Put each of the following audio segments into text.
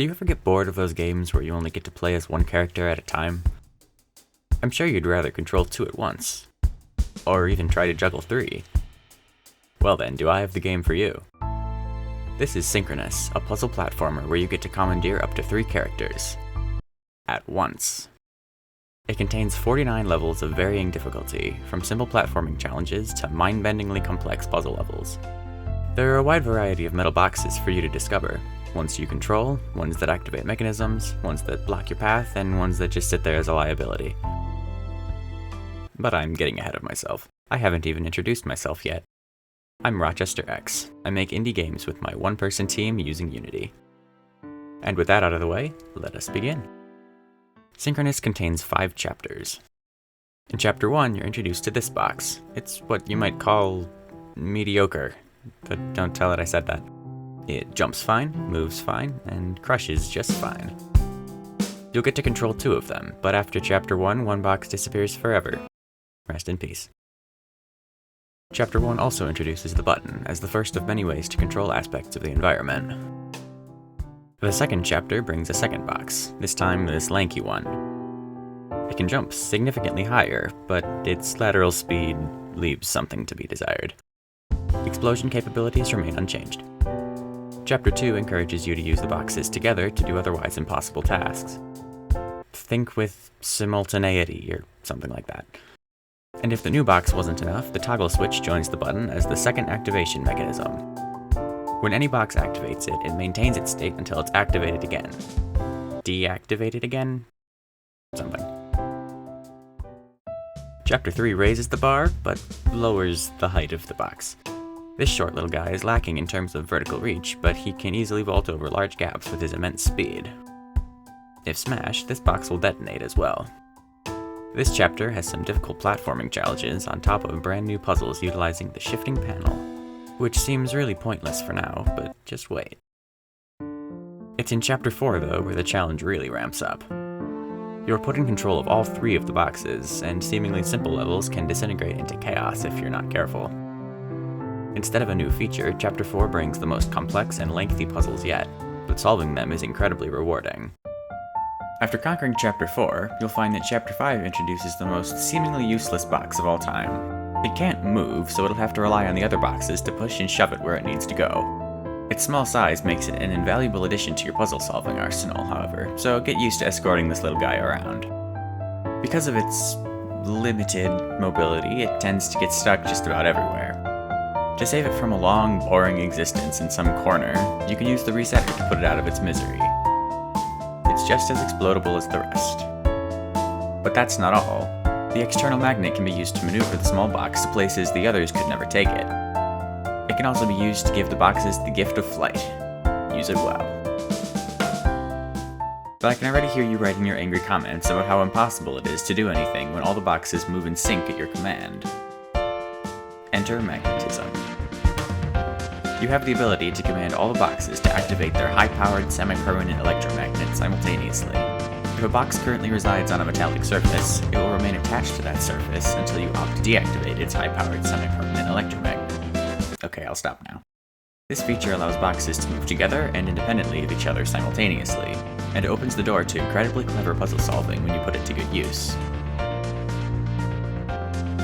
Do you ever get bored of those games where you only get to play as one character at a time? I'm sure you'd rather control two at once. Or even try to juggle three. Well then, do I have the game for you? This is Synchronous, a puzzle platformer where you get to commandeer up to 3 characters. At once. It contains 49 levels of varying difficulty, from simple platforming challenges to mind-bendingly complex puzzle levels. There are a wide variety of metal boxes for you to discover. Ones you control, ones that activate mechanisms, ones that block your path, and ones that just sit there as a liability. But I'm getting ahead of myself. I haven't even introduced myself yet. I'm Rochester X. I make indie games with my one-person team using Unity. And with that out of the way, let us begin. Synchronous contains 5 chapters. In Chapter 1, you're introduced to this box. It's what you might call mediocre, but don't tell it I said that. It jumps fine, moves fine, and crushes just fine. You'll get to control 2 of them, but after Chapter 1, one box disappears forever. Rest in peace. Chapter 1 also introduces the button as the first of many ways to control aspects of the environment. The second chapter brings a second box, this time this lanky one. It can jump significantly higher, but its lateral speed leaves something to be desired. Explosion capabilities remain unchanged. Chapter 2 encourages you to use the boxes together to do otherwise impossible tasks. Think with simultaneity or something like that. And if the new box wasn't enough, the toggle switch joins the button as the second activation mechanism. When any box activates it, it maintains its state until it's activated again. Deactivated again? Something. Chapter 3 raises the bar, but lowers the height of the box. This short little guy is lacking in terms of vertical reach, but he can easily vault over large gaps with his immense speed. If smashed, this box will detonate as well. This chapter has some difficult platforming challenges on top of brand new puzzles utilizing the shifting panel, which seems really pointless for now, but just wait. It's in Chapter 4 though where the challenge really ramps up. You're put in control of all 3 of the boxes, and seemingly simple levels can disintegrate into chaos if you're not careful. Instead of a new feature, Chapter 4 brings the most complex and lengthy puzzles yet, but solving them is incredibly rewarding. After conquering Chapter 4, you'll find that Chapter 5 introduces the most seemingly useless box of all time. It can't move, so it'll have to rely on the other boxes to push and shove it where it needs to go. Its small size makes it an invaluable addition to your puzzle-solving arsenal, however, so get used to escorting this little guy around. Because of its limited mobility, it tends to get stuck just about everywhere. To save it from a long, boring existence in some corner, you can use the resetter to put it out of its misery. It's just as explodable as the rest. But that's not all. The external magnet can be used to maneuver the small box to places the others could never take it. It can also be used to give the boxes the gift of flight. Use it well. But I can already hear you writing your angry comments about how impossible it is to do anything when all the boxes move in sync at your command. Enter magnetism. You have the ability to command all the boxes to activate their high-powered semi-permanent electromagnet simultaneously. If a box currently resides on a metallic surface, it will remain attached to that surface until you opt to deactivate its high-powered semi-permanent electromagnet. Okay, I'll stop now. This feature allows boxes to move together and independently of each other simultaneously, and it opens the door to incredibly clever puzzle solving when you put it to good use.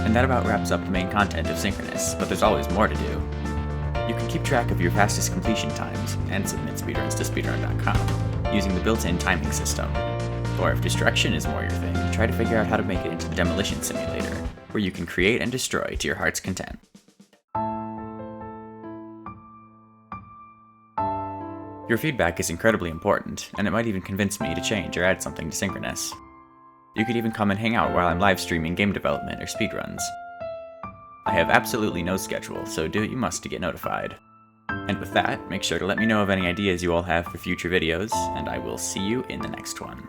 And that about wraps up the main content of Synchronous, but there's always more to do. You can keep track of your fastest completion times and submit speedruns to speedrun.com using the built-in timing system. Or if destruction is more your thing, try to figure out how to make it into the demolition simulator, where you can create and destroy to your heart's content. Your feedback is incredibly important, and it might even convince me to change or add something to Synchronous. You could even come and hang out while I'm live streaming game development or speedruns. I have absolutely no schedule, so do what you must to get notified. And with that, make sure to let me know of any ideas you all have for future videos, and I will see you in the next one.